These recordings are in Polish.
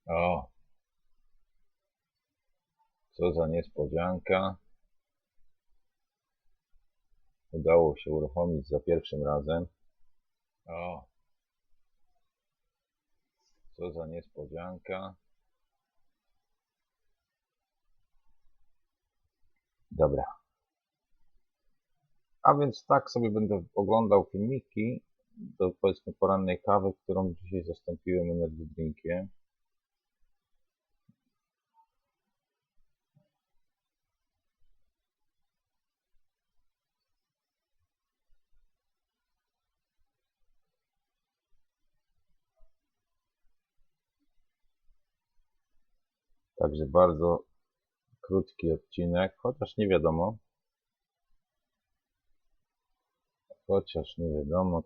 O, co za niespodzianka. Udało się uruchomić za pierwszym razem. O, co za niespodzianka. Dobra. A więc tak sobie będę oglądał filmiki do, powiedzmy, porannej kawy, którą dzisiaj zastąpiłem energy drinkiem. Także bardzo krótki odcinek, chociaż nie wiadomo.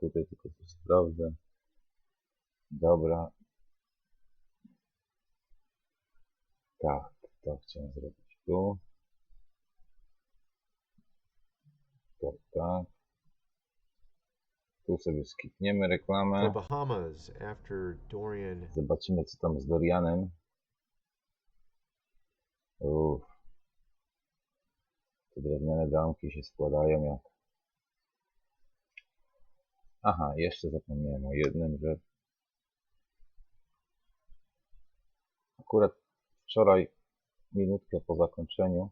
Tutaj tylko to sprawdzę. Dobra. Tak, to chciałem zrobić tu. Tak. Tu sobie skipniemy reklamę. Zobaczymy, co tam z Dorianem. Te drewniane damki się składają jak... Aha, jeszcze zapomniałem o jednym, że akurat wczoraj, minutkę po zakończeniu,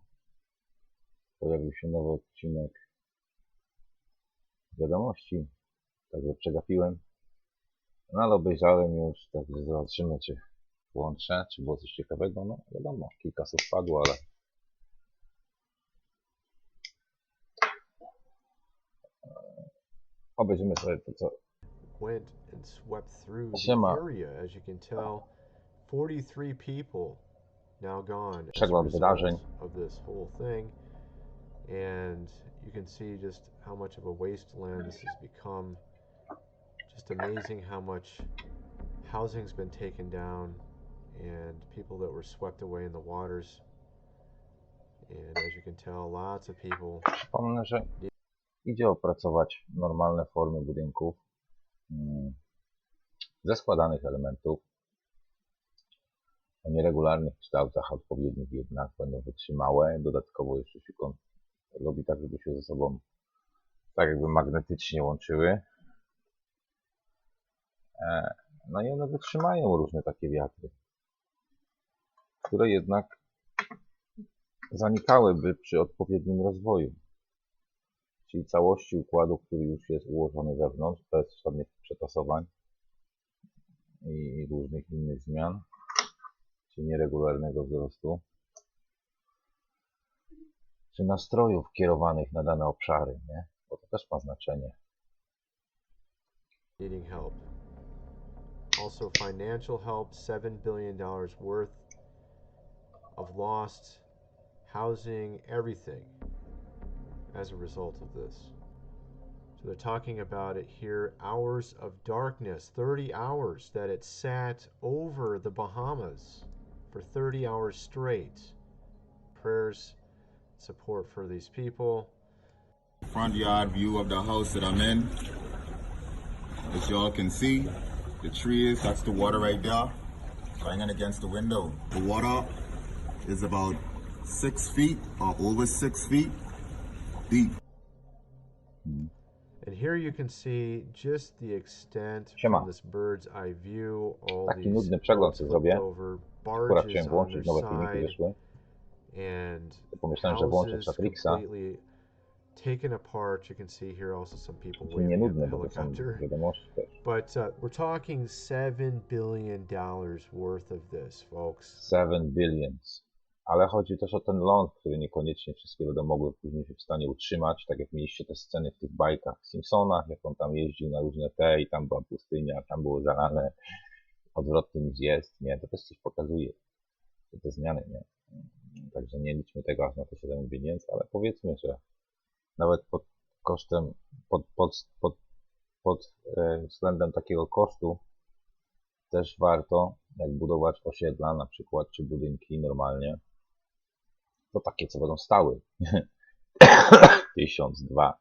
pojawił się nowy odcinek wiadomości, także przegapiłem. No ale obejrzałem już, także zobaczymy, czy włączę, czy było coś ciekawego. No wiadomo, kilka słów padło, ale obejrzymy sobie to, co... Siema. Przegląd wydarzeń. And you can see just how much of a wasteland this has become. Just amazing how much housing's been taken down and people that were swept away in the waters. And as you can tell, lots of people... Przypomnę, że idzie opracować normalne formy budynków ze składanych elementów o nieregularnych kształtach, odpowiednich jednak będą wytrzymałe. Dodatkowo jeszcze się robi tak, żeby się ze sobą tak jakby magnetycznie łączyły. No i one wytrzymają różne takie wiatry, które jednak zanikałyby przy odpowiednim rozwoju. Czyli całości układu, który już jest ułożony wewnątrz, bez żadnych przetasowań i różnych innych zmian, czy nieregularnego wzrostu, czy nastrojów kierowanych na dane obszary, nie? Bo to też ma znaczenie. Needing help. Also financial help, $7 billion worth of lost housing, everything as a result of this. So they're talking about it here, hours of darkness, 30 hours that it sat over the Bahamas for 30 hours straight. Prayers, support for these people. Front yard view of the house that I'm in. As y'all can see, the trees, that's the water right there, banging against the window. The water is about 6 feet or over 6 feet deep. And here you can see just the extent Siema. from this bird's eye view, all Taki these nudny przegląd sobie zrobię. over Akurat barges chciałem on włączyć, their nowe filmiki side, wyszły. and Pomyślałem, że włączę houses CzatriXa. completely taken apart. You can see here also some people Czyli nie waving at the nudne, bo to są helicopter. wiadomości też. But we're talking $7 billion worth of this, folks. 7 billions. Ale chodzi też o ten ląd, który niekoniecznie wszystkie będą mogły później się w stanie utrzymać, tak jak mieliście te sceny w tych bajkach w Simpsonach, jak on tam jeździł na różne te i tam była pustynia, tam było zalane, odwrotnie niż jest, nie? To też coś pokazuje, te zmiany, nie? Także nie liczmy tego aż na te 7 billions, ale powiedzmy, że nawet pod kosztem, pod względem takiego kosztu też warto, jak budować osiedla na przykład, czy budynki normalnie, to takie, co będą stały, 1002.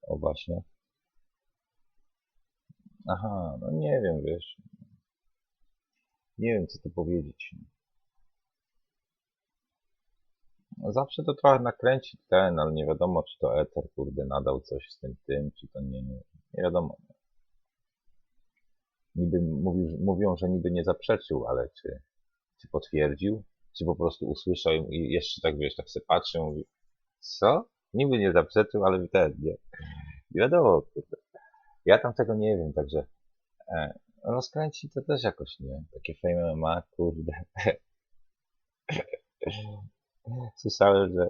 O właśnie. Aha, no nie wiem, wiesz. Nie wiem, co tu powiedzieć. No zawsze to trochę nakręci ten, ale nie wiadomo, czy to eter, kurde, nadał coś z tym, czy to nie wiadomo. Niby mówią, że niby nie zaprzeczył, ale czy potwierdził? Czy po prostu usłyszał i jeszcze tak, wiesz, tak sobie patrzę, mówi, co? Niby nie zaprzeczył, ale nie wiadomo, kurde. Ja tam tego nie wiem, także rozkręci to też jakoś nie. Takie Fame MMA, kurde. Słyszałem, że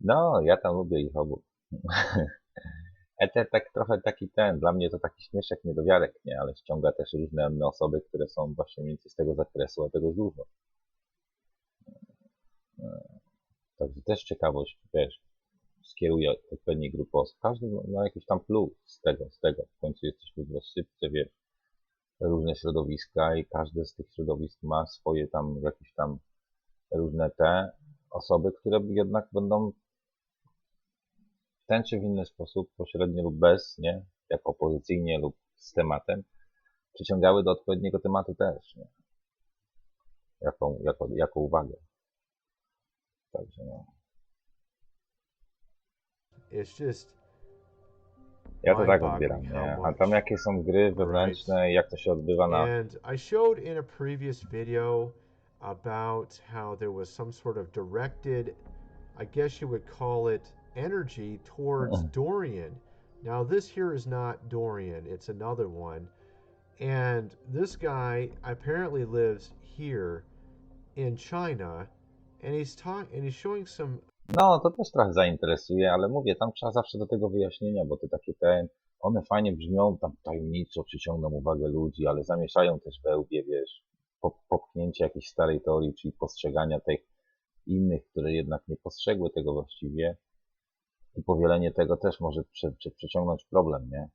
no, ja tam lubię ich obu. Eter tak trochę taki dla mnie to taki śmieszek, niedowiarek, nie? Ale ściąga też różne inne osoby, które są właśnie mniej więcej z tego zakresu, a tego jest dużo. Także też ciekawość, wiesz, skieruje odpowiedniej grupy osób. Każdy ma jakiś tam plus z tego. W końcu jesteśmy w rozsypce, wiesz, różne środowiska i każde z tych środowisk ma swoje tam jakieś tam różne te osoby, które jednak będą w ten czy w inny sposób, pośrednio lub bez, nie? Jak opozycyjnie lub z tematem, przyciągały do odpowiedniego tematu też, nie? Jako uwagę. Także no. It's just Ja to tak mind-boggling odbieram, how nie? A much. tam jakie są gry wewnętrzne i jak to się odbywa na... And I showed in a previous video about how there was some sort of directed, I guess you would call it, energy towards Dorian. Now, this here is not Dorian, it's another one. And this guy apparently lives here in China, and he's showing some. No, to też trochę zainteresuje, ale mówię, tam trzeba zawsze do tego wyjaśnienia, bo te takie one fajnie brzmią, tam tajemniczo przyciągną uwagę ludzi, ale zamieszają też we łbie, wiesz, popchnięcie jakiejś starej teorii, czyli postrzegania tych innych, które jednak nie postrzegły tego właściwie i powielenie tego też może przeciągnąć problem, nie?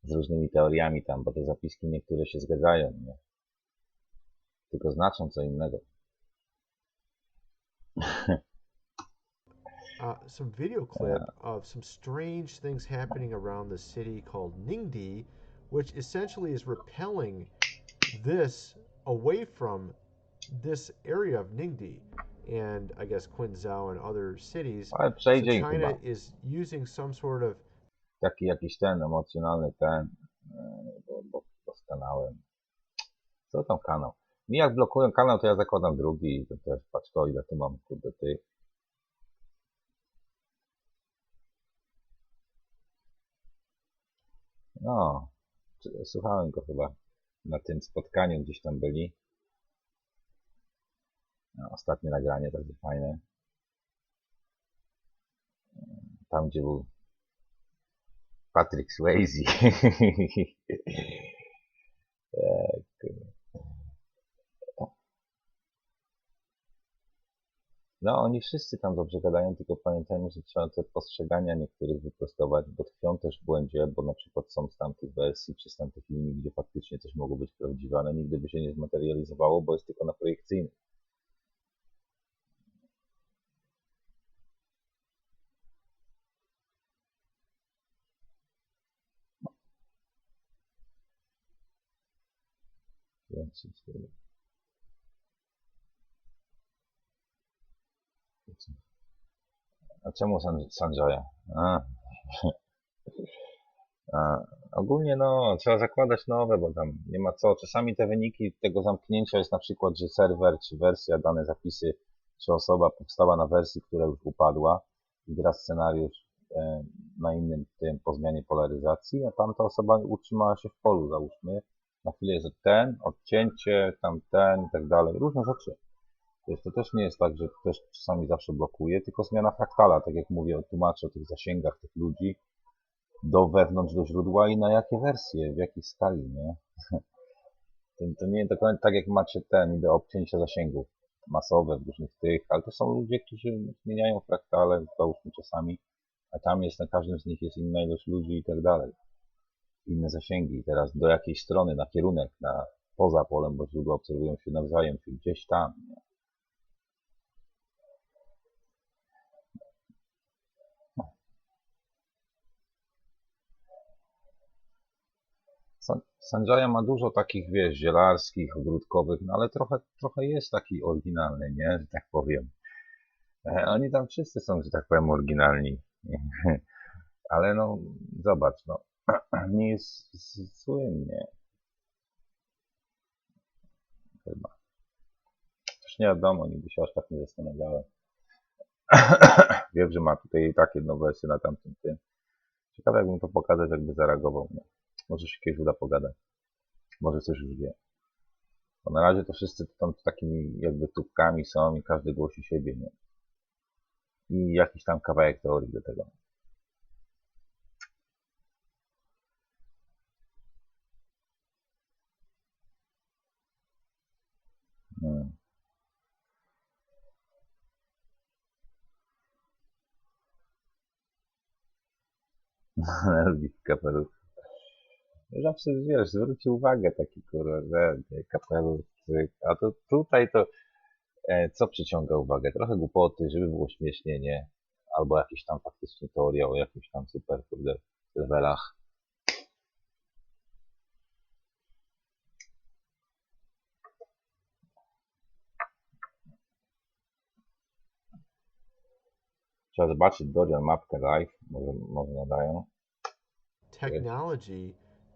Z różnymi teoriami tam, bo te zapiski niektóre się zgadzają, nie? Tylko znaczą co innego. Some video clip of some strange things happening around the city called Ningdi, which essentially is repelling this away from this area of Ningdi and I guess Quinzhou and other cities. Ale So przejdzie im China chyba. is using some sort of Taki jakiś emocjonalny bo z kanałem. Co tam kanał? Mi jak blokują kanał, to ja zakładam drugi i to też patrz to, ile tu mam, kurde, tych. No, słuchałem go chyba na tym spotkaniu, gdzieś tam byli. No, ostatnie nagranie, takie fajne. Tam, gdzie był Patrick Swayze. No, oni wszyscy tam dobrze gadają, tylko pamiętajmy, że trzeba te postrzegania niektórych wyprostować, bo tkwią też w błędzie, bo na przykład są z tamtych wersji, czy z tamtych linii, gdzie faktycznie coś mogło być prawdziwe, ale nigdy by się nie zmaterializowało, bo jest tylko na projekcyjnym. A czemu Sanjaya? Ogólnie no, trzeba zakładać nowe, bo tam nie ma co. Czasami te wyniki tego zamknięcia jest na przykład, że serwer, czy wersja, dane zapisy, czy osoba powstała na wersji, która już upadła i gra scenariusz na innym tym po zmianie polaryzacji, a tamta osoba utrzymała się w polu, załóżmy. Na chwilę jest odcięcie, tamten i tak dalej. Różne rzeczy. To też nie jest tak, że ktoś czasami zawsze blokuje, tylko zmiana fraktala, tak jak mówię, tłumaczę o tych zasięgach tych ludzi wewnątrz do źródła i na jakie wersje, w jakiej skali, nie? To nie jest dokładnie tak, jak macie niby obcięcia zasięgów masowe w różnych tych, ale to są ludzie, którzy zmieniają fraktale, załóżmy czasami, A tam jest, na każdym z nich jest inna ilość ludzi i tak dalej. Inne zasięgi. I teraz do jakiej strony, na kierunek, poza polem, bo źródła obserwują się nawzajem, czyli gdzieś tam. Nie? Sanjaya ma dużo takich, wiesz, zielarskich, ogródkowych, no ale trochę jest taki oryginalny, nie? Że tak powiem. Oni tam wszyscy są, że tak powiem, oryginalni. Ale no, zobacz, no, nie jest złym, nie? Chyba. Też nie wiadomo, nigdy się aż tak nie zastanawiałem. Wiem, że ma tutaj i tak jedną wersję na tamtym tym. Ciekawe, jakbym to pokazać, jakby zareagował. Nie? Może się kiedyś uda pogadać. Może coś już wie. Bo na razie to wszyscy tam takimi jakby tubkami są i każdy głosi siebie, nie? I jakiś tam kawałek teorii do tego. Lubi kapelusz. Zawsze, wiesz, zwróćcie uwagę, taki kurwa, kapelusz, a to tutaj to co przyciąga uwagę? Trochę głupoty, żeby było śmiesznie, nie? Albo jakieś tam faktycznie teoria o jakimś tam super, kurde, levelach. Trzeba zobaczyć Dorian mapkę live, może nadają. Technology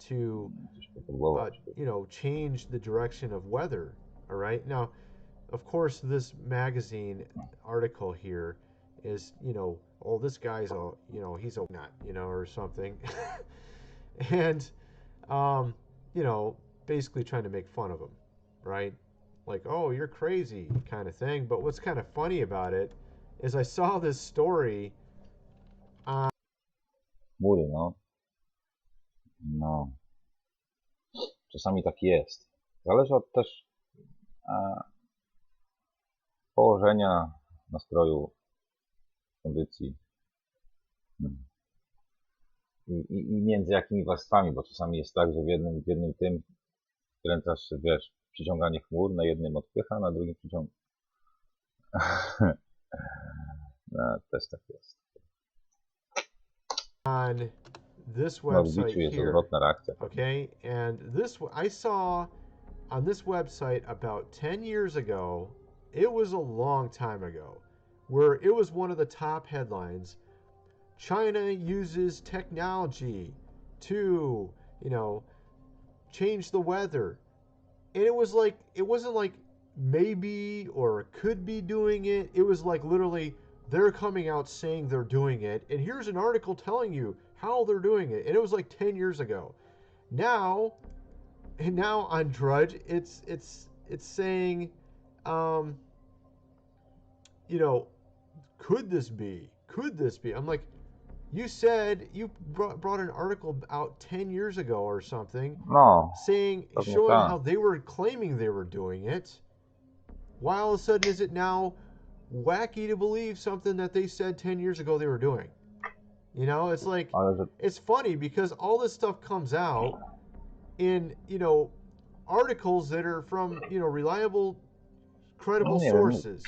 to, change the direction of weather. All right. Now, of course, this magazine article here is, oh, this guy's he's a nut, or something, and, basically trying to make fun of him, right? Like, oh, you're crazy, kind of thing. But what's kind of funny about it is I saw this story on. Mury, no. No. Czasami tak jest. Zależy od też położenia, nastroju, kondycji. I między jakimi warstwami, bo czasami jest tak, że w jednym tym kręcasz, wiesz, przyciąganie chmur, na jednym odpycha, na drugim przyciąga. No, też tak jest. On this website here, reakcja. okay, and this I saw on this website about 10 years ago. It was a long time ago, where it was one of the top headlines. China uses technology to, change the weather. And it was like, it wasn't like maybe or could be doing it. It was like literally they're coming out saying they're doing it. And here's an article telling you how they're doing it. And it was like 10 years ago. Now on Drudge, it's saying, could this be? Could this be? I'm like, you said you brought an article out 10 years ago or something, showing how they were claiming they were doing it. Why all of a sudden is it now wacky to believe something that they said 10 years ago they were doing? It's like, it's funny because all this stuff comes out in, articles that are from, reliable, credible sources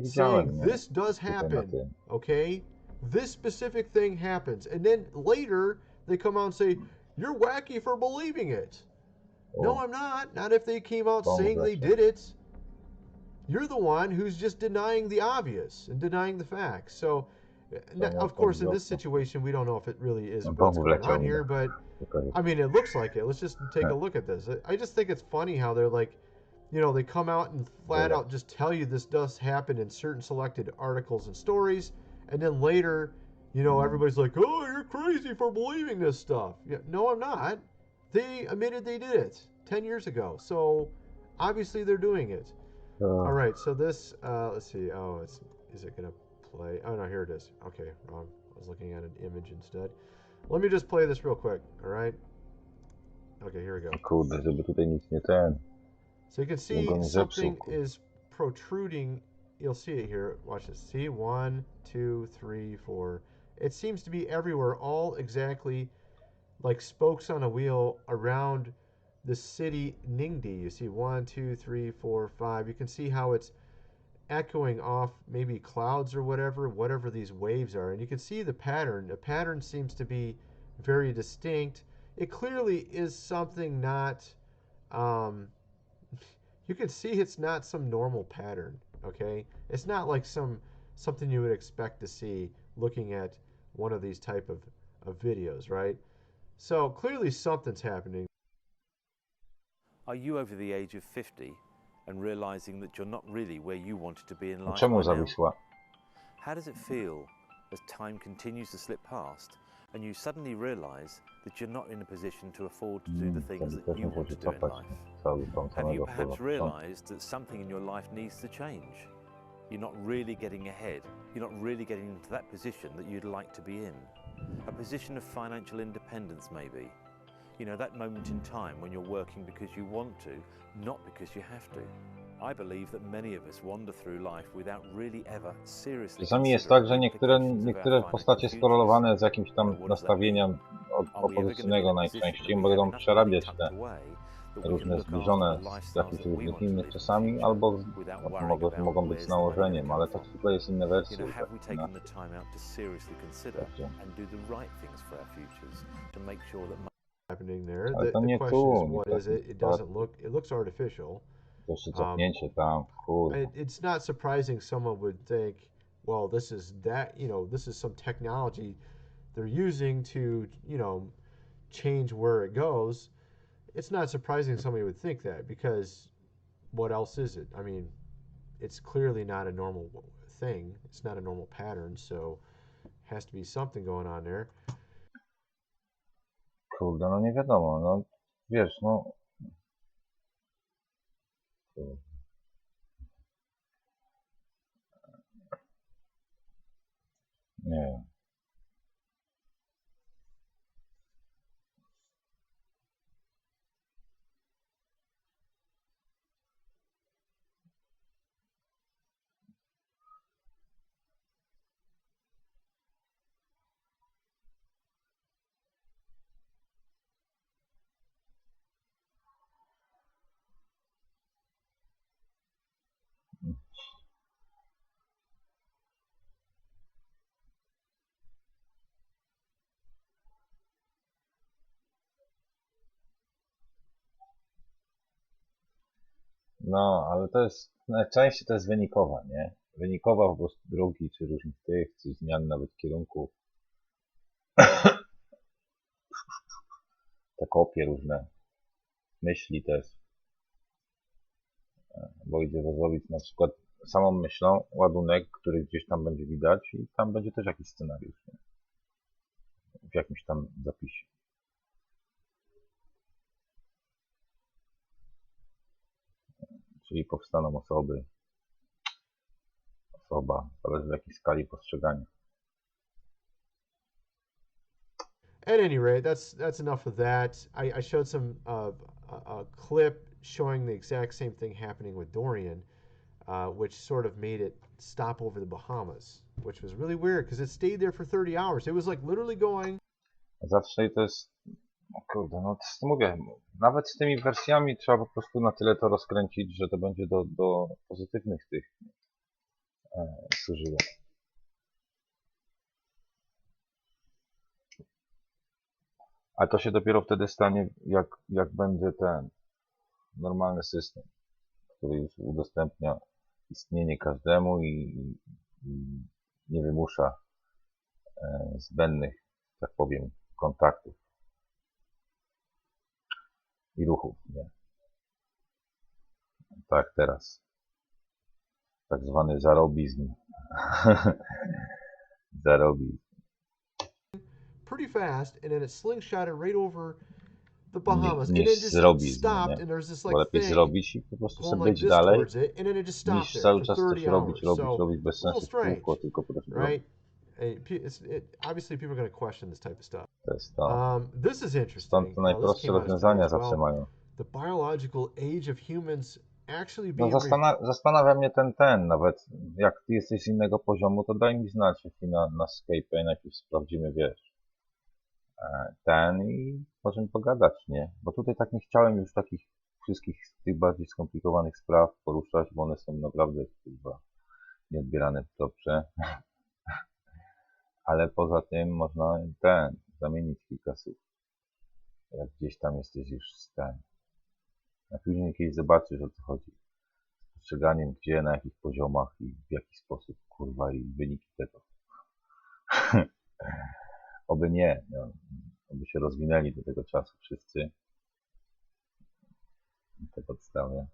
saying this does happen, okay? This specific thing happens. And then later, they come out and say, you're wacky for believing it. No, I'm not. Not if they came out saying they did it. You're the one who's just denying the obvious and denying the facts. So, of course, in this situation, we don't know if it really is what's going on here, but, I mean, it looks like it. Let's just take a look at this. I just think it's funny how they're like, they come out and flat out just tell you this does happen in certain selected articles and stories, and then later, everybody's like, oh, you're crazy for believing this stuff. Yeah, no, I'm not. They admitted they did it 10 years ago, so obviously they're doing it. All right, so this, let's see. Oh, is it going to play? Oh, no, here it is. Okay, wrong. I was looking at an image instead. Let me just play this real quick, all right? Okay, here we go. Kurde, żeby tutaj nic nie ten. So you can see something is protruding. You'll see it here. Watch this. See, 1, 2, 3, 4. It seems to be everywhere, all exactly like spokes on a wheel around the city Ningdi. You see 1, 2, 3, 4, 5. You can see how it's echoing off maybe clouds or whatever these waves are. And you can see the pattern. The pattern seems to be very distinct. It clearly is something not, you can see it's not some normal pattern, okay? It's not like something you would expect to see looking at one of these type of videos, right? So clearly something's happening. Are you over the age of 50 and realizing that you're not really where you wanted to be in life Czemu by now? zawisła? How does it feel as time continues to slip past and you suddenly realize that you're not in a position to afford to do the things that you want to do in life? Have you perhaps realized that something in your life needs to change? You're not really getting ahead. You're not really getting into that position that you'd like to be in. A position of financial independence, maybe. You know, that moment in time when you're working because you want to, not because you have to. I believe that many of us wander through life without really ever seriously. Czasami jest tak, że niektóre postacie skorelowane z jakimś tam nastawieniem opozycyjnego najczęściej będą przerabiać te różne zbliżone z jakichś różnych innych czasami, albo mogą być z nałożeniem, ale to zwykle jest inne wersje. Happening there. Ale to The nie question tu, is, what is it? It doesn't look. It looks artificial. To jeszcze cofnięcie tam, kurde. It's not surprising someone would think, well, this is that. You know, this is some technology they're using to, you know, change where it goes. It's not surprising somebody would think that, because what else is it? I mean, it's clearly not a normal thing. It's not a normal pattern, so it has to be something going on there. Kurde, no nie wiadomo, no wiesz, no. Nie wiem. No, ale to jest, najczęściej to jest wynikowa, nie? Wynikowa po prostu drogi, czy różnych tych, czy zmian nawet kierunków. Te kopie różne, myśli też. Bo idzie zrobić na przykład samą myślą ładunek, który gdzieś tam będzie widać i tam będzie też jakiś scenariusz, nie? W jakimś tam zapisie. Czyli powstaną osoba, zależy w jakiej skali postrzegania. At any rate, that's enough of that. I showed some a clip showing the exact same thing happening with Dorian, which sort of made it stop over the Bahamas, which was really weird because it stayed there for 30 hours. It was like literally going. Zawsze to jest, kurde, no to mówię, nawet z tymi wersjami trzeba po prostu na tyle to rozkręcić, że to będzie do pozytywnych tych służyło. Ale to się dopiero wtedy stanie, jak będzie ten normalny system, który już udostępnia istnienie każdemu i nie wymusza zbędnych, tak powiem, kontaktów i ruchów, nie? Tak teraz. Tak zwany zarobizm. Zarobizm. Pretty fast, and then it slingshotted right over the Bahamas, and niż it just zrobić, stopped, nie? and there's this Bo like lepiej thing zrobić i po prostu going sobie like być this dalej, towards it, and then it just stopped niż there cały for czas 30 coś robić hours. bez So, a little sensu w strange, kółko, tylko po prostu right? Obviously, people are going to question this type of stuff. To jest to. This is interesting. Stąd to najprostsze rozwiązania zawsze mają. The biological age of humans actually No being zastanawia mnie nawet jak ty jesteś z innego poziomu, to daj mi znać, jeśli na Skype'ie najpierw sprawdzimy, wiesz, i możemy pogadać, nie? Bo tutaj tak nie chciałem już takich wszystkich tych bardziej skomplikowanych spraw poruszać, bo one są naprawdę chyba nieodbierane dobrze. Ale poza tym można zamienić kilka słów. Jak gdzieś tam jesteś już a później kiedyś zobaczysz, o co chodzi. Z postrzeganiem, gdzie, na jakich poziomach i w jaki sposób, kurwa, i wyniki tego. Oby nie, no, oby się rozwinęli do tego czasu wszyscy. Te podstawy.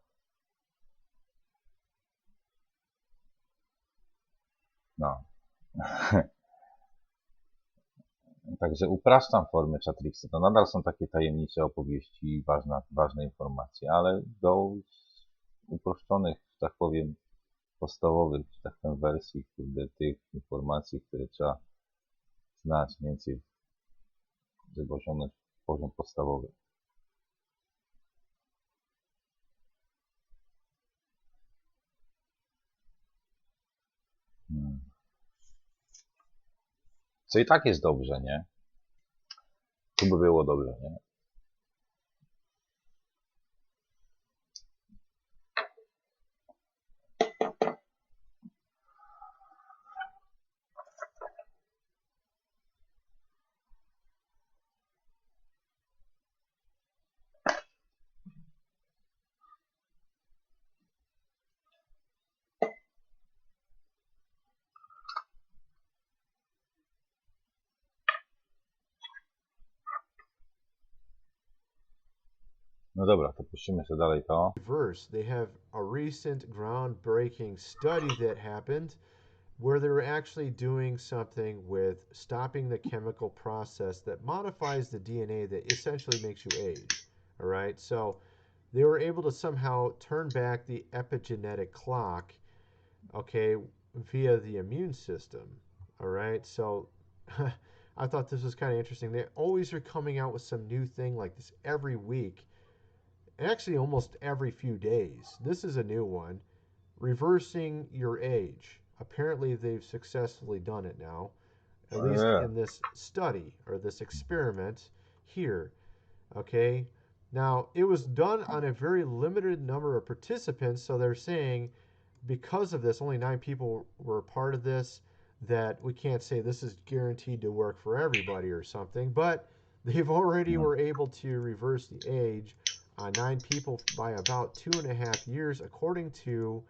No. Także upraszczam formy CzatriXa. To nadal są takie tajemnicze opowieści, ważne informacje, ale do uproszczonych, że tak powiem, podstawowych, że tak powiem, wersji, tych informacji, które trzeba znać mniej więcej, żeby osiągnąć poziom podstawowy. Co i tak jest dobrze, nie? Tu by było dobrze, nie? No dobra, to puścimy sobie dalej to. reverse. They have a recent groundbreaking study that happened where they were actually doing something with stopping the chemical process that modifies the DNA that essentially makes you age. All right, so they were able to somehow turn back the epigenetic clock, okay, via the immune system. All right, so I thought this was kind of interesting. They always are coming out with some new thing like this every week, actually almost every few days. This is a new one, reversing your age. Apparently they've successfully done it now, at least in this study or this experiment here. Okay, now it was done on a very limited number of participants, so they're saying because of this only 9 people were a part of this, that we can't say this is guaranteed to work for everybody or something, but they've already were able to reverse the age on 9 people by about 2.5 years according to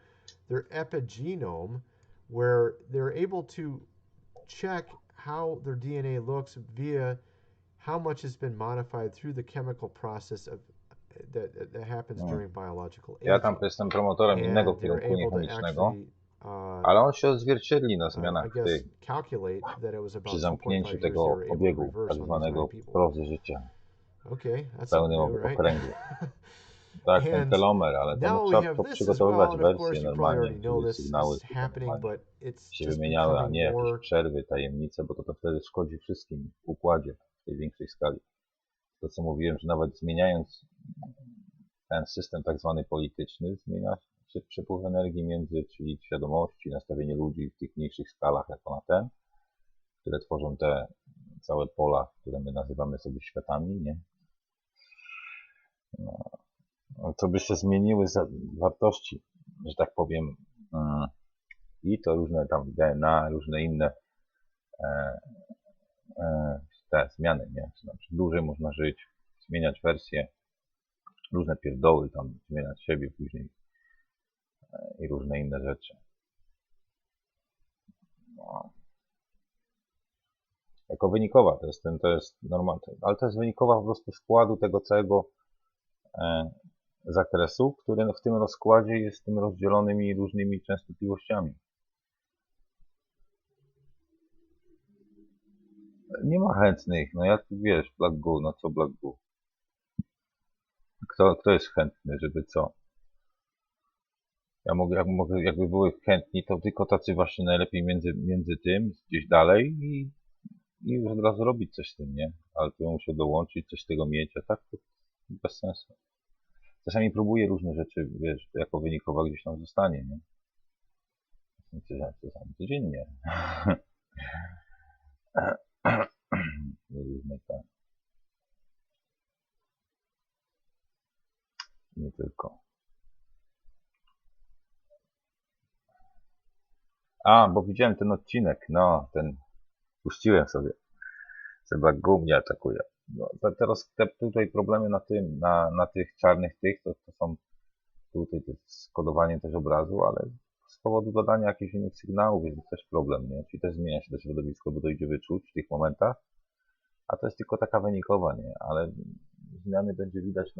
their epigenome, where they're able to check how their DNA looks via how much has been modified through the chemical process of that happens during biological aging. Ja tam jestem promotorem innego kierunku niechemicznego, ale on się odzwierciedli na zmianach tych przy zamknięciu tego obiegu, tak zwanego prozy życia w pełnym okręgu. Tak, ten telomer, ale to trzeba to przygotowywać wersję normalnie, żeby sygnały się wymieniały, a nie jakieś przerwy, tajemnice, bo to wtedy szkodzi wszystkim w układzie w tej większej skali. To co mówiłem, że nawet zmieniając ten system tak zwany polityczny, zmienia się przepływ energii czyli świadomości, nastawienie ludzi w tych mniejszych skalach jako na ten, które tworzą te całe pola, które my nazywamy sobie światami, nie? No. Co by się zmieniły wartości, że tak powiem, i to różne tam DNA, różne inne te zmiany, nie? Znaczy, dłużej można żyć, zmieniać wersje, różne pierdoły tam, zmieniać siebie później i różne inne rzeczy. No. Jako wynikowa, to jest normalne, ale to jest wynikowa po prostu składu tego całego zakresu, który w tym rozkładzie jest tym rozdzielonymi różnymi częstotliwościami. Nie ma chętnych, no jak wiesz, Black Goo, no co Black Goo? Kto jest chętny, żeby co? Jakby były chętni, to tylko tacy właśnie najlepiej między tym, gdzieś dalej i już od razu robić coś z tym, nie? Ale to muszę dołączyć, coś z tego mieć, a tak to bez sensu. czasami próbuję różne rzeczy, wiesz, jako wynikowa gdzieś tam zostanie, nie? Czasami codziennie. Różne tak. Nie tylko. A, bo widziałem ten odcinek, no, puściłem sobie. Chyba gumnie atakuje. No, teraz te tutaj problemy na tych czarnych to są tutaj to jest skodowanie też obrazu, ale z powodu dodania jakichś innych sygnałów jest też problem, nie? Czyli też zmienia się to środowisko, bo dojdzie wyczuć w tych momentach, a to jest tylko taka wynikowa, nie? Ale zmiany będzie widać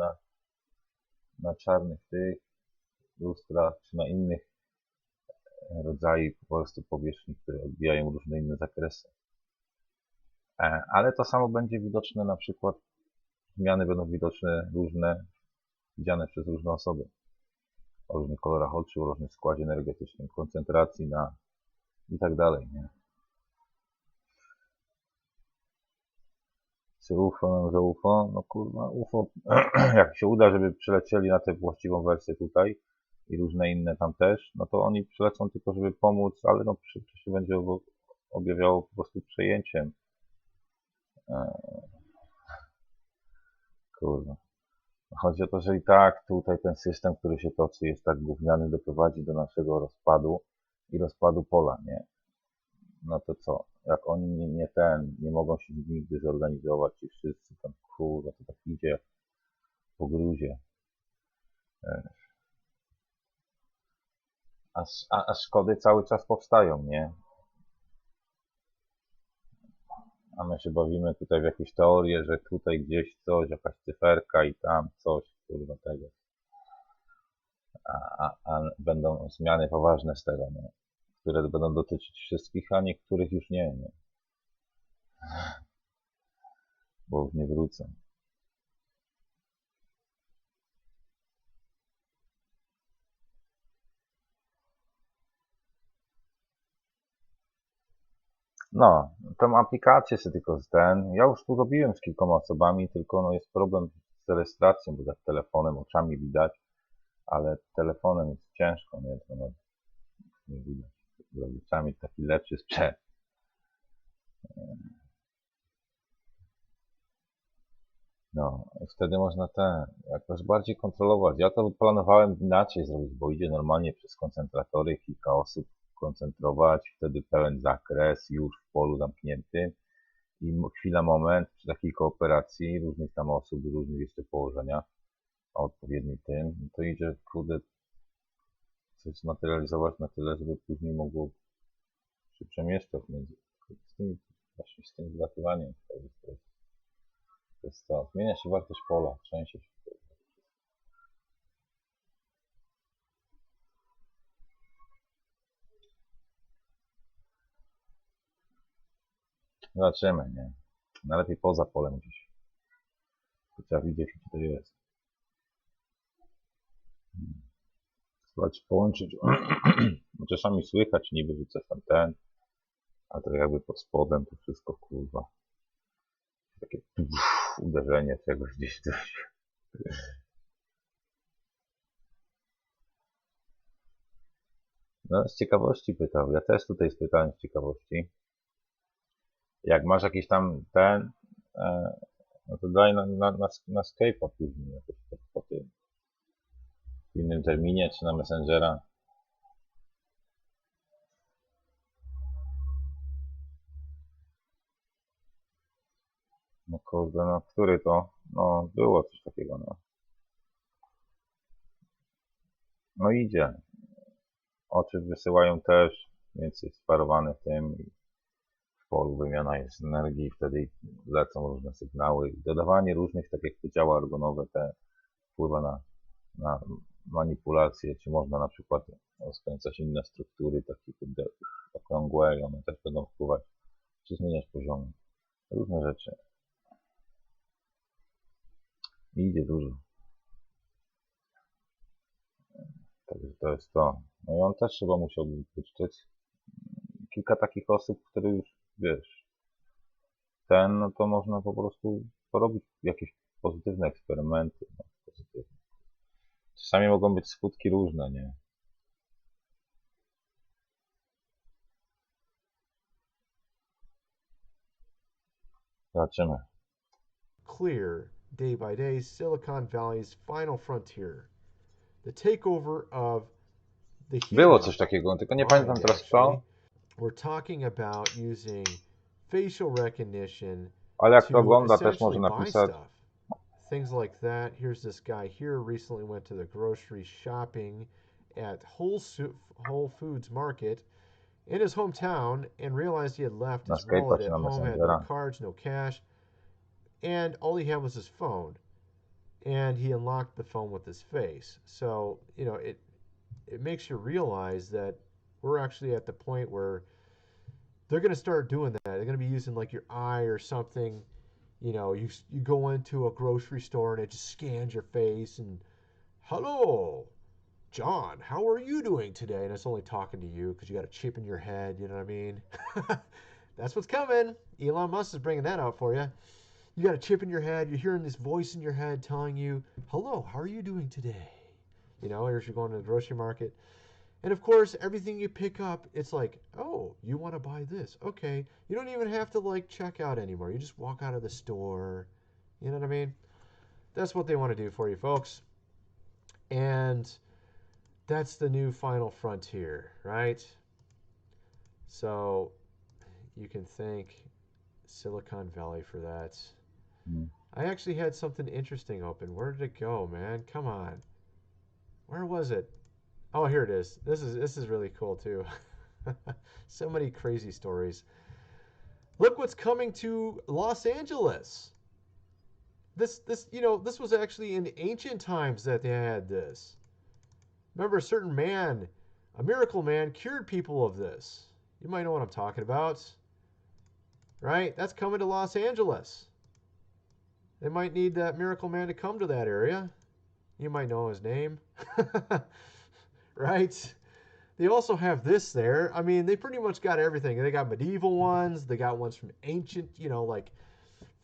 na czarnych lustrach, czy na innych rodzajach po prostu powierzchni, które odbijają różne inne zakresy. Ale to samo będzie widoczne na przykład, zmiany będą widoczne różne, widziane przez różne osoby. O różnych kolorach oczu, o różnym składzie energetycznym, koncentracji i tak dalej, nie? Czy UFO nam za UFO? No kurwa, UFO, jak się uda, żeby przylecieli na tę właściwą wersję tutaj i różne inne tam też, no to oni przylecą tylko, żeby pomóc, ale no to się będzie objawiało po prostu przejęciem. Kurwa. Chodzi o to, że i tak tutaj ten system, który się toczy, jest tak gówniany, doprowadzi do naszego rozpadu i rozpadu pola, nie? No to co? Jak oni nie mogą się nigdy zorganizować i wszyscy tam, kurwa, to tak idzie po gruzie. A szkody cały czas powstają, nie? A my się bawimy tutaj w jakieś teorie, że tutaj gdzieś coś, jakaś cyferka i tam coś, kurwa tego. A będą zmiany poważne z tego, nie? Które będą dotyczyć wszystkich, a niektórych już nie. Bo już nie wrócą. No, tą aplikację sobie tylko ja już tu robiłem z kilkoma osobami, tylko no jest problem z rejestracją, bo tak telefonem, oczami widać, ale telefonem jest ciężko, nie? To no, nie widać. Trzeba mieć taki lepszy sprzęt. No, i wtedy można jakoś bardziej kontrolować. Ja to planowałem inaczej zrobić, bo idzie normalnie przez koncentratory kilka osób koncentrować, wtedy pełen zakres już w polu zamkniętym i moment przy takiej kooperacji różnych tam osób, różnych jeszcze położeniach, a odpowiednim to idzie, kurde, coś zmaterializować na tyle, żeby później mogło się przemieszczać między z tym zlatywaniem. To jest to. Zmienia się wartość pola, trzęsie się. Zobaczymy, nie? Najlepiej poza polem gdzieś. To trzeba widzieć, gdzie to jest. Spróbować połączyć. Czasami słychać niby, że coś tam a to jakby pod spodem to wszystko, kurwa. Takie uderzenie czegoś gdzieś coś. No, z ciekawości pytał. Ja też tutaj spytałem z ciekawości. Jak masz jakiś tam no to daj na Skype'a później, jakoś po tym. W innym terminie, czy na Messengera. No kurde, no który to? No było coś takiego, no. No idzie. Oczy wysyłają też, więc jest sparowany tym. W polu wymiana jest energii, wtedy lecą różne sygnały. Dodawanie różnych, tak jak to działa argonowe, wpływa na manipulacje, czy można na przykład rozkręcać inne struktury, takie okrągłe i one też będą wpływać, czy zmieniać poziomy. Różne rzeczy. I idzie dużo. Także to jest to. No i on też chyba musiałby poczytać kilka takich osób, które już, wiesz, no to można po prostu porobić jakieś pozytywne eksperymenty. No, pozytywne. Czasami mogą być skutki różne, nie? Zobaczymy. Clear, day by day, Silicon Valley's final frontier. The takeover of the Było human coś takiego, tylko nie mind, pamiętam teraz actually. co. We're talking about using facial recognition Ale jak to to ogląda, też może essentially buy napisać. stuff. Things like that. Here's this guy here recently went to the grocery shopping at Whole Foods Market in his hometown and realized he had left Na his Skype'a wallet czy at na home, had no Messengera. cards, no cash, and all he had was his phone. And he unlocked the phone with his face. So, you know, it makes you realize that we're actually at the point where they're going to start doing that. They're going to be using like your eye or something. You know, you go into a grocery store and it just scans your face and, hello, John, how are you doing today? And it's only talking to you because you got a chip in your head. You know what I mean? That's what's coming. Elon Musk is bringing that out for you. You got a chip in your head. You're hearing this voice in your head telling you, hello, how are you doing today? You know, as you're going to the grocery market. And of course, everything you pick up, it's like, oh, you want to buy this. Okay. You don't even have to like check out anymore. You just walk out of the store. You know what I mean? That's what they want to do for you, folks. And that's the new final frontier, right? So you can thank Silicon Valley for that. I actually had something interesting open. Where did it go, man? Come on. Where was it? Oh, here it is. This is really cool too. So many crazy stories. Look what's coming to Los Angeles. This was actually in ancient times that they had this. Remember, a certain man, a miracle man, cured people of this. You might know what I'm talking about. Right? That's coming to Los Angeles. They might need that miracle man to come to that area. You might know his name. Right? They also have this there. I mean, they pretty much got everything. They got medieval ones. They got ones from ancient, like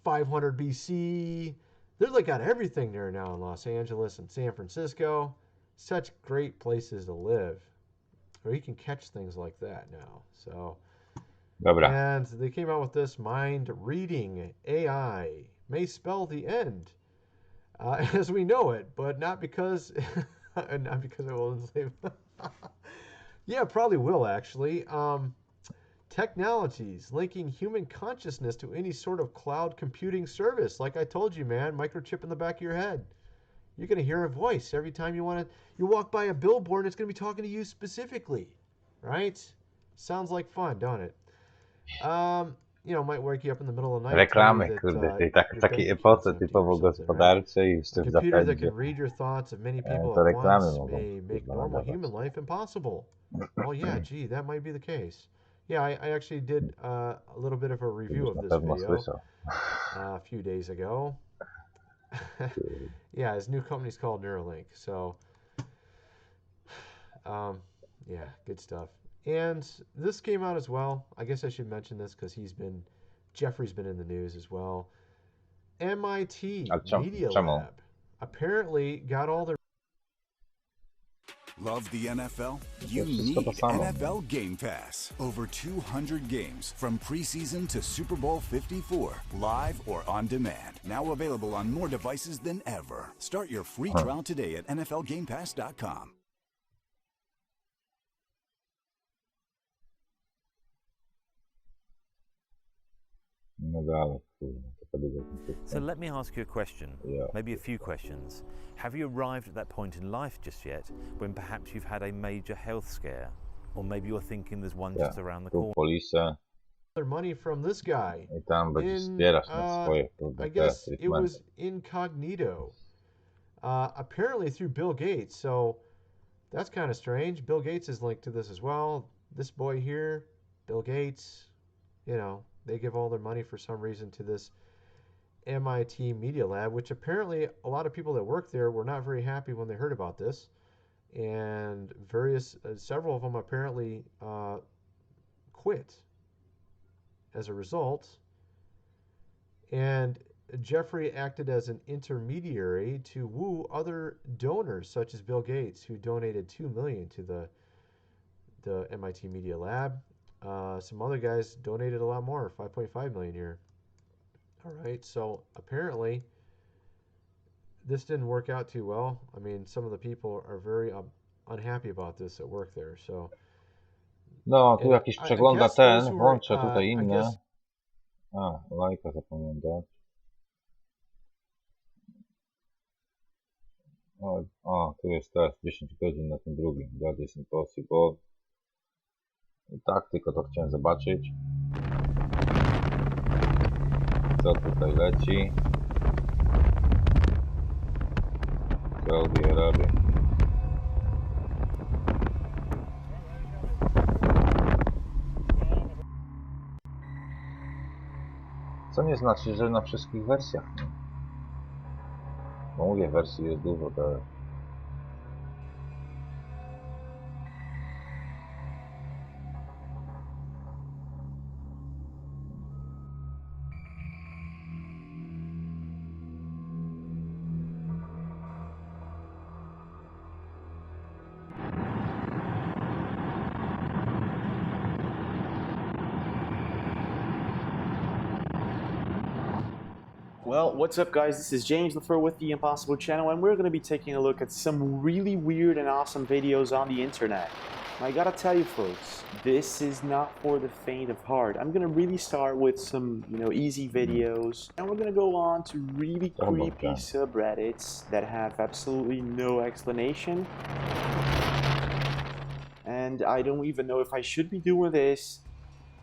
500 BC. They're like got everything there now in Los Angeles and San Francisco. Such great places to live. Where you can catch things like that now. So, Dobra. and they came out with this mind reading AI may spell the end as we know it, but not because it will enslave. Yeah, it probably will actually. Technologies linking human consciousness to any sort of cloud computing service. Like I told you, man, microchip in the back of your head. You're going to hear a voice every time you walk by a billboard, it's going to be talking to you specifically, right? Sounds like fun, don't it? Might wake you up in the middle of the night. Reklamy, kurde, w tej takiej epoce typowo gospodarczej już w tym Computer that zapędzie. can read your thoughts of many people To at reklamy once mogą may make normal human life impossible. Well, yeah, gee, that might be the case. Yeah, I actually did a little bit of a review of this video a few days ago. Yeah, his new company's called Neuralink. So, yeah, good stuff. And this came out as well. I guess I should mention this because Jeffrey's been in the news as well. MIT Media Lab apparently got all their... Love the NFL? You need NFL Game Pass. Over 200 games from preseason to Super Bowl 54, live or on demand. Now available on more devices than ever. Start your free trial today at NFLGamePass.com. So let me ask you a question, maybe a few questions. Have you arrived at that point in life just yet when perhaps you've had a major health scare? Or maybe you're thinking there's one just around the corner? Their money from this guy. I guess it was incognito. Apparently through Bill Gates. So that's kind of strange. Bill Gates is linked to this as well. This boy here, Bill Gates, they give all their money for some reason to this MIT Media Lab, which apparently a lot of people that work there were not very happy when they heard about this. And several of them apparently quit as a result. And Jeffrey acted as an intermediary to woo other donors, such as Bill Gates, who donated $2 million to the MIT Media Lab. Some other guys donated a lot more, $5.5 million here. All right, so apparently this didn't work out too well. I mean, some of the people are very unhappy about this at work there. So. No, tu jakiś przegląda ten, włączę tutaj inne. A, lajka zapomniałem dać. O, tu jest teraz 10 godzin na tym drugim. That is impossible. I tak, tylko to chciałem zobaczyć. Co tutaj leci? Saudi Arabia. Co nie znaczy, że na wszystkich wersjach, nie? Bo mówię, wersji jest dużo teraz. Well, what's up guys, this is James LaFleur with the Impossible channel, and we're going to be taking a look at some really weird and awesome videos on the internet. I gotta tell you folks, this is not for the faint of heart. I'm going to really start with some, easy videos, and we're going to go on to really creepy subreddits that have absolutely no explanation. And I don't even know if I should be doing this,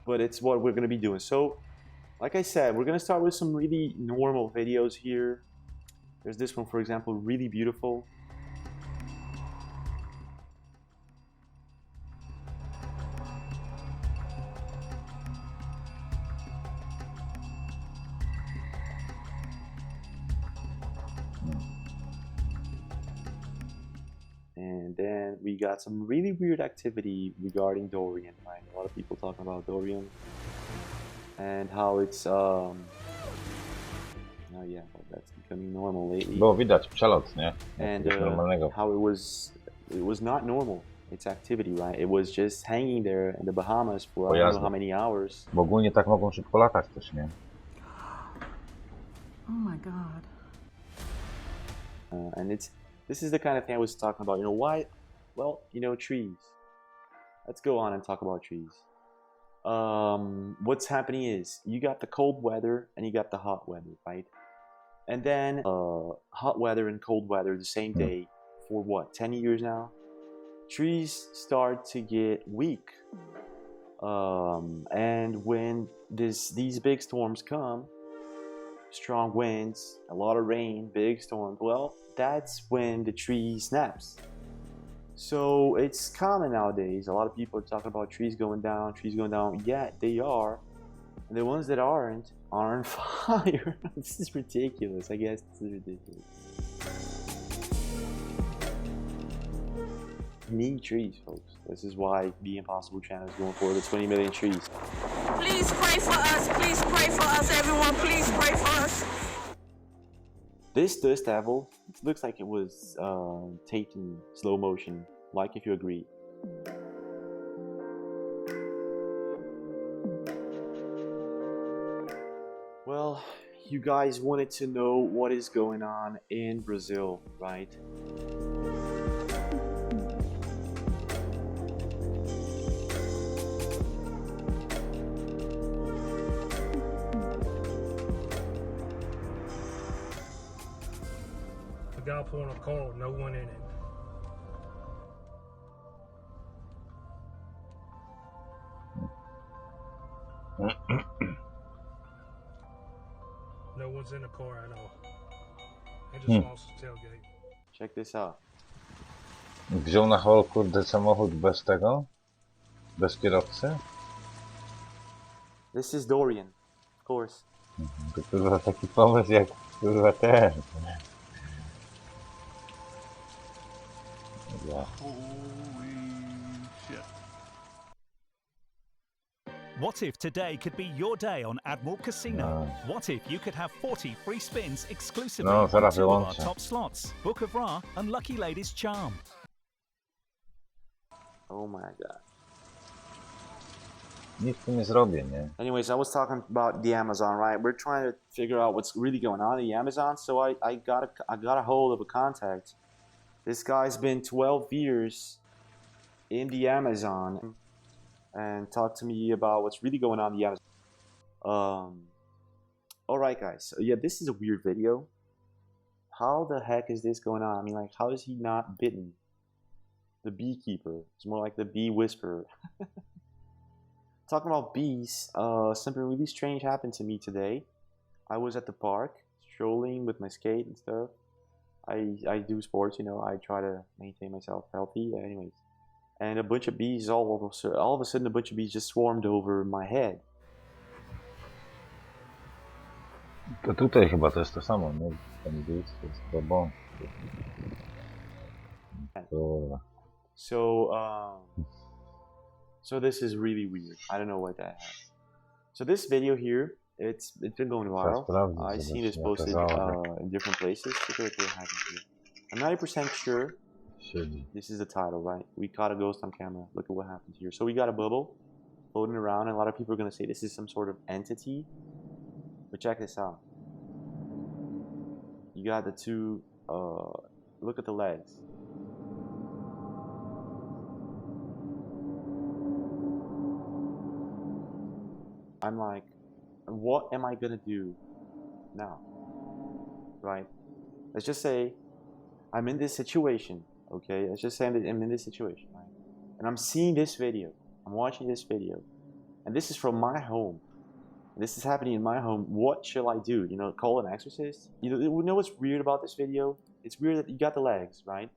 but it's what we're going to be doing. So, like I said, we're going to start with some really normal videos here. There's this one, for example, really beautiful. And then we got some really weird activity regarding Dorian, right? A lot of people talking about Dorian. And how it's oh yeah, well, that's becoming normal lately. Było widać przelot, nie? And how it was not normal. Its activity, right? It was just hanging there in the Bahamas for I don't know how many hours. Bo ogólnie tak mogą szybko latać też, nie? Oh my God. And this is the kind of thing I was talking about. Why? Well, trees. Let's go on and talk about trees. What's happening is you got the cold weather and you got the hot weather, right? And then hot weather and cold weather the same day for what, 10 years now? Trees start to get weak. And when these big storms come, strong winds, a lot of rain, big storms, well, that's when the tree snaps. So it's common nowadays. A lot of people are talking about trees going down. Yeah, they are. And the ones that aren't are on fire. This is ridiculous. I guess this is ridiculous. We need trees, folks. This is why the Impossible channel is going for the 20 million trees. Please pray for us. Please pray for us, everyone. Please pray for us. This dust devil, it looks like it was taped in slow motion. Like if you agree. Well, you guys wanted to know what is going on in Brazil, right? The guy pulling a car with no one in it. No one's in the car at all. They just lost the tailgate. Check this out. Wziął na hol, kurde, samochód bez tego? Bez kierowcy? This is Dorian, of course. To kurwa taki pomysł jak kurwa ten. Ja. What if today could be your day on Admiral Casino? What if you could have 40 free spins exclusively on 2 of our top slots? Book of Ra and Lucky Lady's Charm. Oh my god. Nic tu nie zrobię, nie? Anyways, I was talking about the Amazon, right? We're trying to figure out what's really going on in the Amazon, so I got a hold of a contact. This guy's been 12 years in the Amazon and talked to me about what's really going on in the Amazon. Alright guys, so yeah, this is a weird video. How the heck is this going on? I mean, like, how is he not bitten? The beekeeper. It's more like the bee whisperer. Talking about bees, something really strange happened to me today. I was at the park, strolling with my skate and stuff. I do sports, you know, I try to maintain myself healthy, anyways. And a bunch of bees, all of a sudden a bunch of bees just swarmed over my head. To tutaj chyba to jest to samo, nie? Ten bis to jest to bąk. So this is really weird. I don't know what that happened. So this video here, it's been going viral. I've seen this posted in different places. Take a look what happened here. I'm 90% sure this is the title, right? We caught a ghost on camera. Look at what happens here. So we got a bubble floating around, and a lot of people are going to say this is some sort of entity. But check this out. You got the two, look at the legs. I'm like, what am I gonna do now? Right? Let's just say I'm in this situation, okay? Let's just say I'm in this situation, right? And I'm seeing this video. I'm watching this video. And this is from my home. This is happening in my home. What shall I do? You know, call an exorcist? You know what's weird about this video? It's weird that you got the legs, right?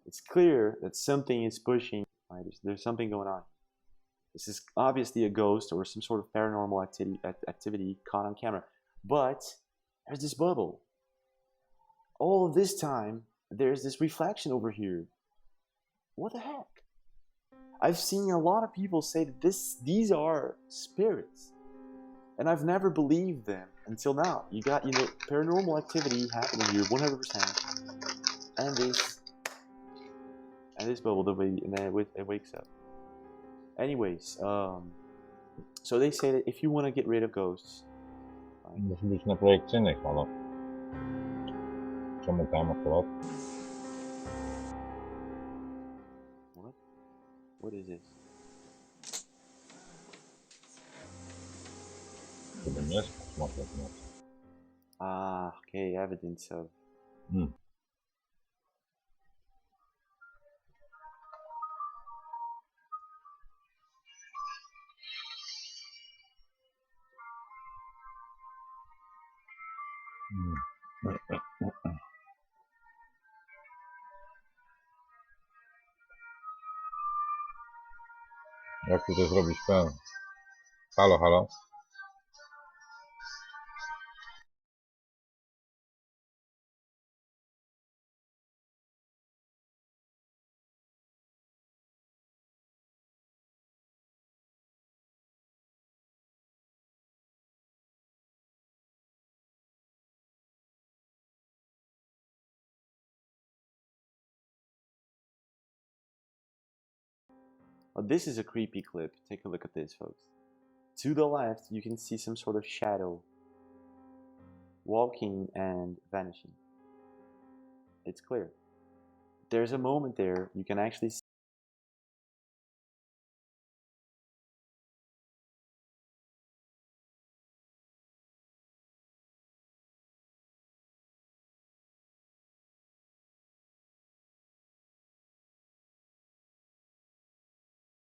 It's clear that something is pushing, right? There's something going on. This is obviously a ghost or some sort of paranormal activity caught on camera. But there's this bubble. All of this time, there's this reflection over here. What the heck? I've seen a lot of people say that these are spirits. And I've never believed them until now. You got, you know, paranormal activity happening here 100%. And this bubble, and then it wakes up. Anyways, so they say that if you want to get rid of ghosts, musi być na projekcyjnych, halo. Czemu tam akurat? What? What is this? Chyba nie jest kosmotem. Ah, okay, evidence of. Jak ty to zrobić ten? Halo, halo? Oh, this is a creepy clip. Take a look at this, folks. To the left, you can see some sort of shadow walking and vanishing. It's clear. There's a moment there you can actually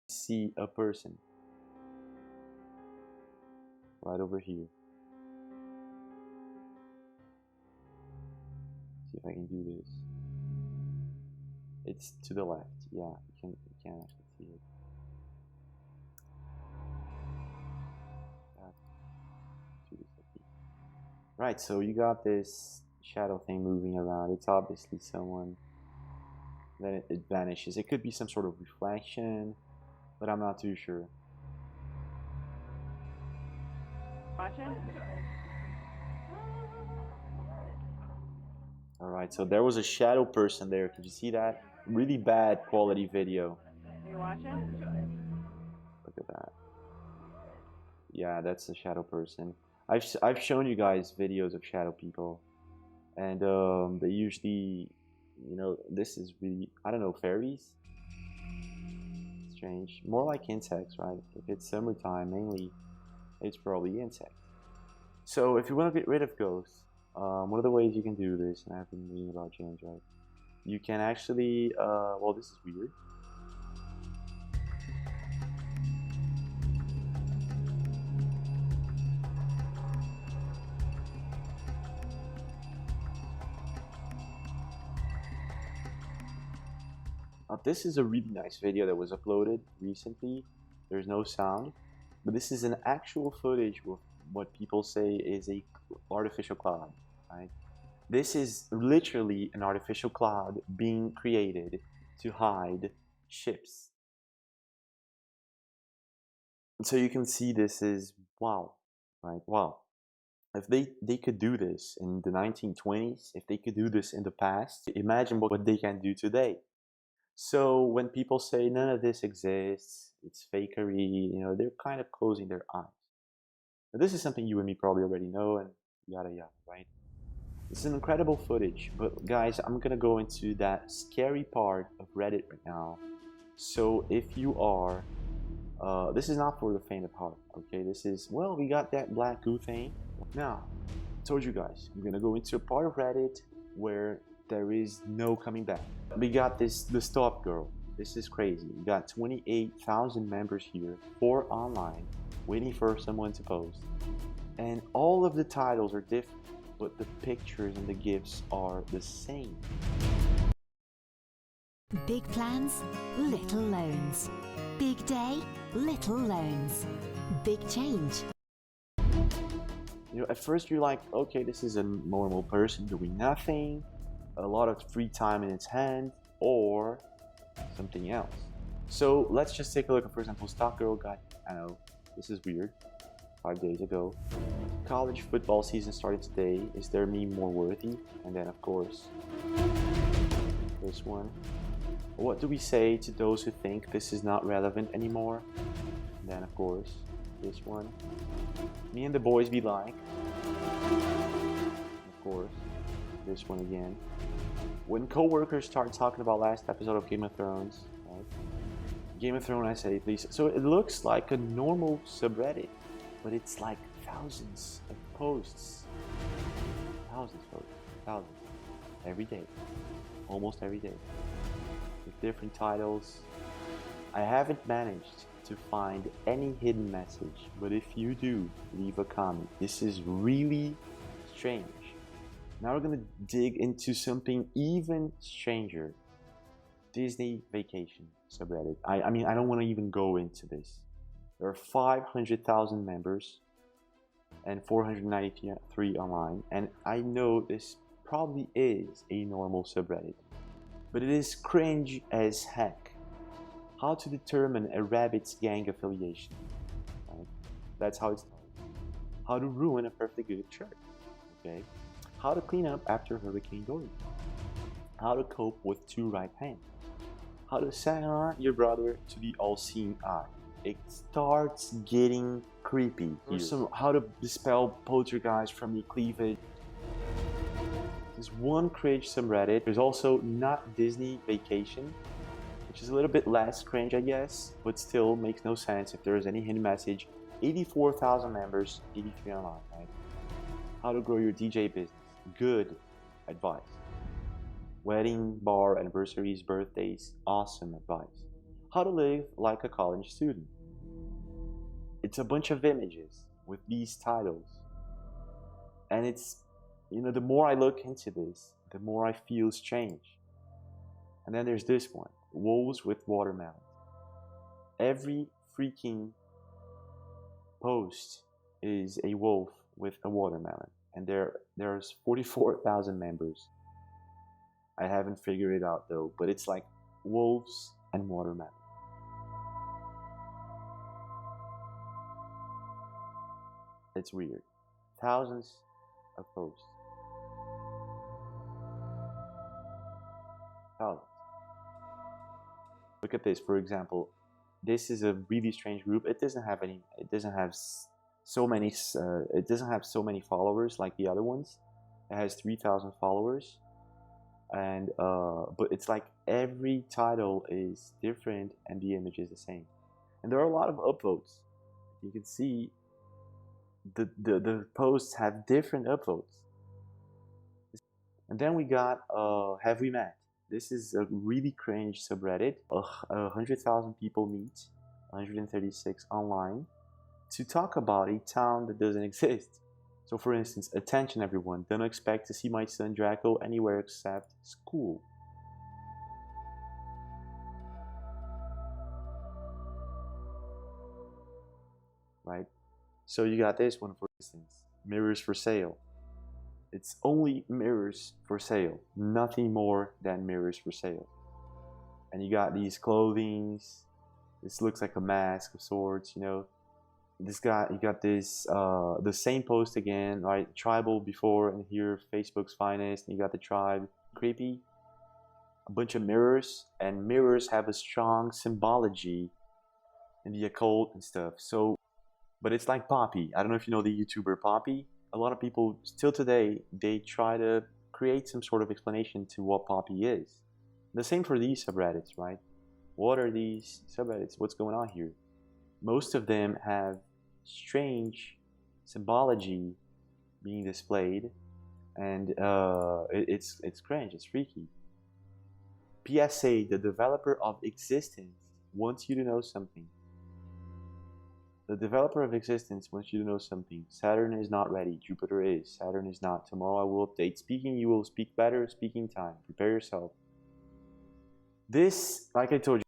see a person right over here. See if I can do this. It's to the left. Yeah, you can actually see it. Right, so you got this shadow thing moving around. It's obviously someone. Then it vanishes. It could be some sort of reflection, but I'm not too sure. Watching? Alright, so there was a shadow person there. Could you see that? Really bad quality video. You watching? Look at that. Yeah, that's the shadow person. I've shown you guys videos of shadow people, and they usually, you know, this is really, I don't know, fairies? Strange. More like insects, right? If it's summertime, mainly, it's probably insects. So if you want to get rid of ghosts, one of the ways you can do this, and I've been reading about James, right? You can actually, well, this is weird. This is a really nice video that was uploaded recently. There's no sound, but this is an actual footage of what people say is a artificial cloud, right? This is literally an artificial cloud being created to hide ships. And so you can see this is, wow, right? Wow. If they could do this in the 1920s, if they could do this in the past, imagine what they can do today. So when people say none of this exists, it's fakery, you know, they're kind of closing their eyes. Now, this is something you and me probably already know, and yada yada, right? It's an incredible footage, but guys, I'm gonna go into that scary part of Reddit right now. So if you are, this is not for the faint of heart, okay? This is, well, we got that black goo thing. Now, I told you guys, I'm gonna go into a part of Reddit where there is no coming back. We got the stop girl. This is crazy. We got 28,000 members here, 4 online, waiting for someone to post. And all of the titles are different, but the pictures and the GIFs are the same. Big plans, little loans. Big day, little loans. Big change. You know, at first you're like, okay, this is a normal person doing nothing, a lot of free time in its hand, or something else. So let's just take a look at, for example, Stock Girl got, I know, this is weird, 5 days ago. College football season started today. Is their meme more worthy? And then, of course, this one. What do we say to those who think this is not relevant anymore? And then, of course, this one. Me and the boys be like. Of course, this one again. When co-workers start talking about last episode of Game of Thrones, right? Game of Thrones, I say, please. So it looks like a normal subreddit, but it's like thousands of posts. Thousands of posts. Thousands. Every day. Almost every day. With different titles. I haven't managed to find any hidden message, but if you do, leave a comment. This is really strange. Now we're gonna dig into something even stranger. Disney Vacation subreddit. I mean, I don't want to even go into this. There are 500,000 members and 493 online, and I know this probably is a normal subreddit, but it is cringe as heck. How to determine a rabbit's gang affiliation. Right? That's how it starts. How to ruin a perfectly good shirt. Okay. How to clean up after Hurricane Dorian. How to cope with 2 right hands. How to sayonara your brother to the all-seeing eye. It starts getting creepy. There's some how to dispel poltergeist from your cleavage. There's one cringe subreddit. There's also Not Disney Vacation, which is a little bit less cringe, I guess, but still makes no sense if there is any hidden message. 84,000 members, 83 online, right? How to grow your DJ business. Good advice. Wedding, bar, anniversaries, birthdays, awesome advice. How to live like a college student. It's a bunch of images with these titles. And it's, you know, the more I look into this, the more I feel strange. And then there's this one, wolves with watermelons. Every freaking post is a wolf with a watermelon. And there's 44,000 members. I haven't figured it out though, but it's like wolves and watermelon. It's weird. Thousands of posts. Thousands. Look at this, for example. This is a really strange group. It doesn't have so many followers like the other ones. It has 3,000 followers, and but it's like every title is different and the image is the same. And there are a lot of upvotes. You can see the posts have different upvotes. And then we got Have We Met? This is a really cringe subreddit. 100,000 people meet, 136 online, to talk about a town that doesn't exist. So for instance, attention everyone, don't expect to see my son Draco anywhere except school. Right? So you got this one, for instance, mirrors for sale. It's only mirrors for sale, nothing more than mirrors for sale. And you got these clothings. This looks like a mask of sorts, you know. This guy, you got this, the same post again, right? Tribal before, and here Facebook's finest. And you got the tribe, creepy. A bunch of mirrors, and mirrors have a strong symbology in the occult and stuff. So, but it's like Poppy. I don't know if you know the YouTuber Poppy. A lot of people still today, they try to create some sort of explanation to what Poppy is. The same for these subreddits, right? What are these subreddits? What's going on here? Most of them have strange symbology being displayed, and it's cringe, it's freaky. PSA, the developer of existence wants you to know something. The developer of existence wants you to know something. Saturn is not ready. Jupiter is. Saturn is not. Tomorrow I will update. Speaking, you will speak better. Speaking time. Prepare yourself. This, like I told you,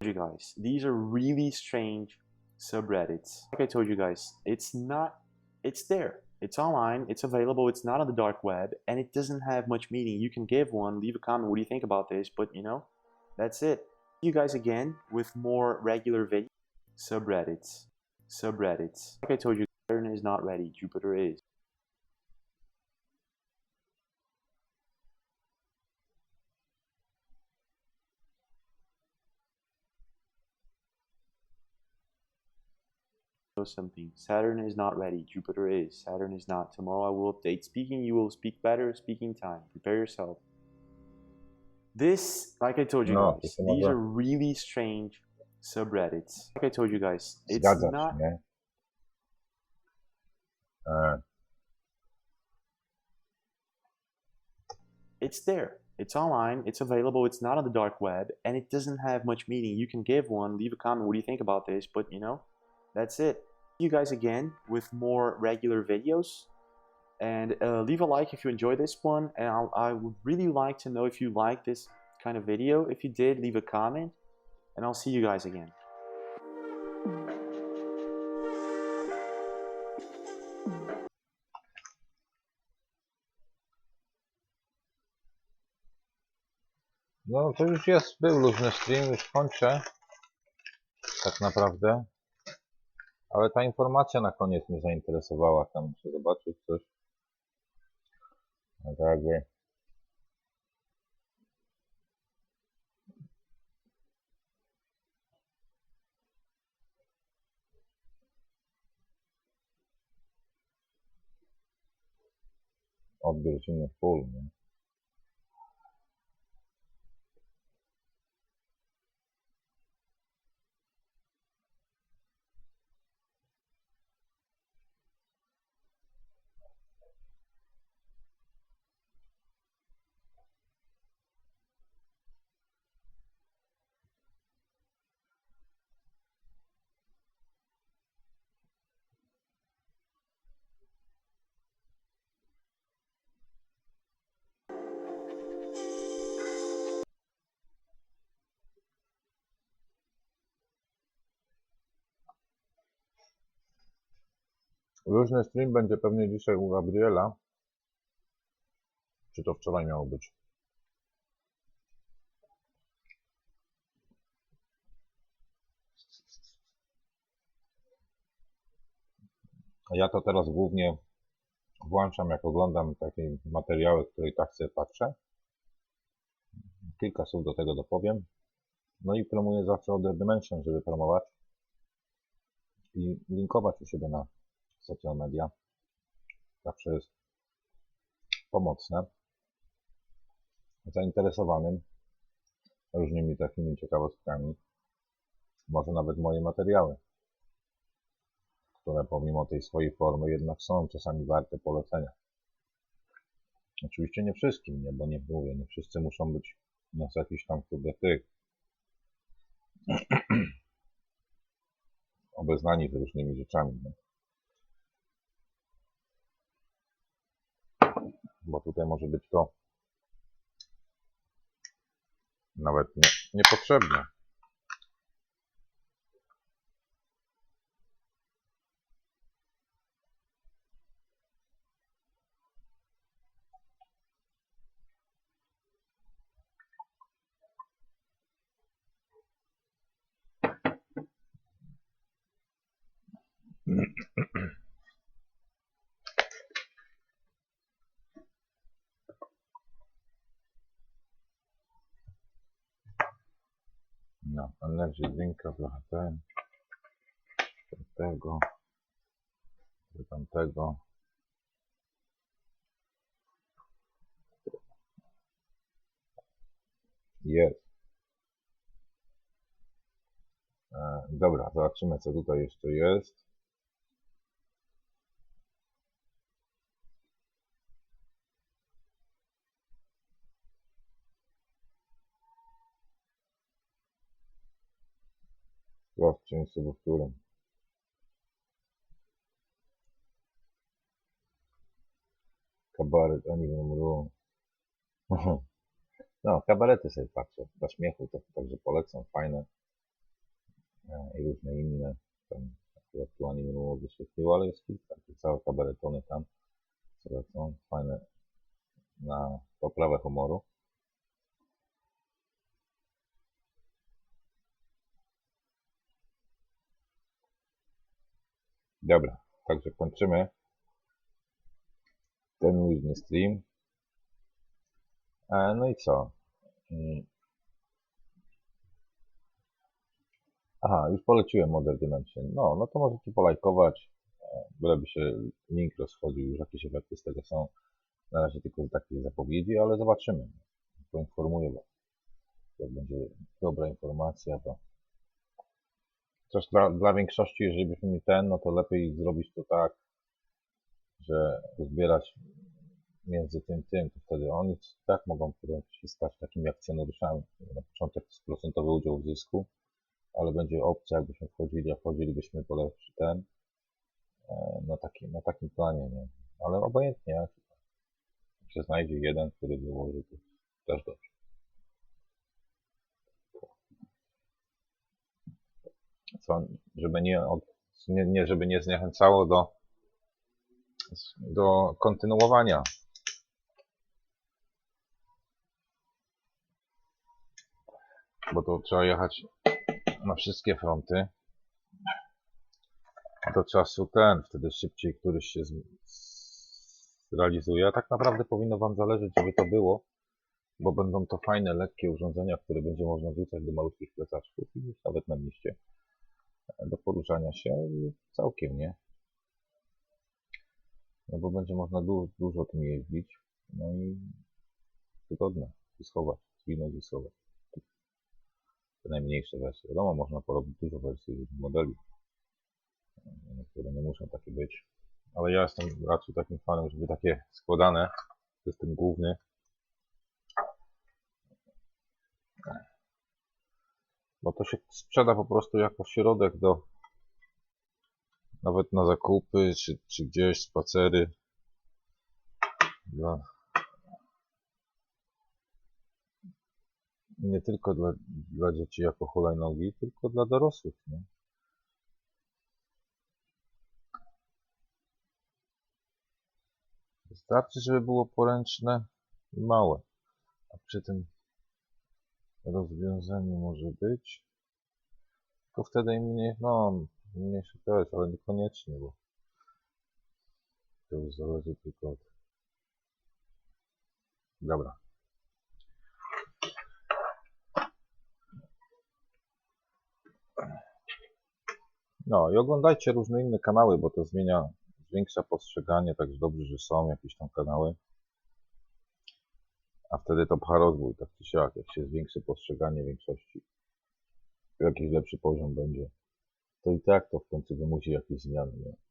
you guys, these are really strange subreddits. Like I told you guys, it's there. It's online, it's available, it's not on the dark web, and it doesn't have much meaning. You can give one, leave a comment, what do you think about this? But you know, that's it. See you guys again with more regular videos. Subreddits. Like I told you, Saturn is not ready, Jupiter is. Something. Saturn is not ready. Jupiter is. Saturn is not. Tomorrow I will update. Speaking, you will speak better. Speaking time. Prepare yourself. This, like I told you guys, these are really strange subreddits. Like I told you guys, it's not. It's there. It's online. It's available. It's not on the dark web, and it doesn't have much meaning. You can give one, leave a comment. What do you think about this? But you know, that's it. See you guys again with more regular videos, and leave a like if you enjoyed this one, and I would really like to know if you like this kind of video. If you did, leave a comment, and I'll see you guys again. No to już jest, był luźny stream, już kończę tak naprawdę. Ale ta informacja na koniec mnie zainteresowała, tam muszę zobaczyć coś. No tak jakby... Odbiór zimnych pól, nie? Luźny stream będzie pewnie dzisiaj u Gabriela. Czy to wczoraj miało być? A ja to teraz głównie włączam, jak oglądam takie materiały, które i tak sobie patrzę. Kilka słów do tego dopowiem. No i promuję zawsze od Dimension, żeby promować i linkować u siebie na social media. Zawsze jest pomocne zainteresowanym różnymi takimi ciekawostkami. Może nawet moje materiały, które pomimo tej swojej formy jednak są czasami warte polecenia. Oczywiście nie wszystkim, nie, bo nie mówię, nie wszyscy muszą być nas jakiś tam tych obeznani z różnymi rzeczami. Nie? Bo tutaj może być to nawet niepotrzebne. No, energy drinka trochę tego, tamtego. Jest. Dobra, zobaczymy, co tutaj jeszcze jest. Sprawdźcie sobie, w którym. Kabaret, ani numeru. No, kabarety sobie patrzę. Dla śmiechu to także polecam. Fajne. I różne inne. Tam akurat tu ani numeru wyświetliło, ale jest kilka. Całe kabaretony tam. Które są fajne na poprawę humoru. Dobra, także kończymy ten luźny stream. No i co? Aha, już poleciłem Model Dimension. No to możecie polajkować. Byleby się link rozchodził, już jakieś efekty z tego są. Na razie tylko takie zapowiedzi, ale zobaczymy. Poinformuję Was. Jak będzie dobra informacja, to coś dla większości, jeżeli byśmy mieli no to lepiej zrobić to tak, że zbierać między tym, to wtedy oni tak mogą się stać takimi akcjonariuszami. Na początek to jest procentowy udział w zysku, ale będzie opcja, jakbyśmy wchodzili, a wchodzilibyśmy po lepszy na takim planie, nie? Ale obojętnie, jak się znajdzie jeden, który wyłoży, to też dobrze. Co, żeby żeby nie zniechęcało do kontynuowania. Bo to trzeba jechać na wszystkie fronty. Do czasu wtedy szybciej któryś się zrealizuje. A tak naprawdę powinno Wam zależeć, żeby to było, bo będą to fajne, lekkie urządzenia, które będzie można wrzucać do malutkich plecaczków i nawet na mieście do poruszania się całkiem, nie? No bo będzie można dużo tym jeździć, no i wygodne, i schować, zwinąć i schować. Te najmniejsze wersje. Wiadomo, można porobić dużo wersji modeli. Niektóre nie muszą takie być. Ale ja jestem raczej takim fanem, żeby takie składane. System główny. Bo to się sprzeda po prostu jako środek nawet na zakupy, czy gdzieś spacery. Nie tylko dla dzieci jako hulajnogi, tylko dla dorosłych, nie? Wystarczy, żeby było poręczne i małe. A przy tym rozwiązaniu może być. Tylko wtedy im mniej, no, mniejszy też, ale niekoniecznie, bo to już zależy tylko od... Dobra. No i oglądajcie różne inne kanały, bo to zwiększa postrzeganie, także dobrze, że są jakieś tam kanały. A wtedy to pcha rozwój, tak czy siak, jak się zwiększy postrzeganie większości, jakiś lepszy poziom będzie, to i tak to w końcu wymusi jakieś zmiany, nie?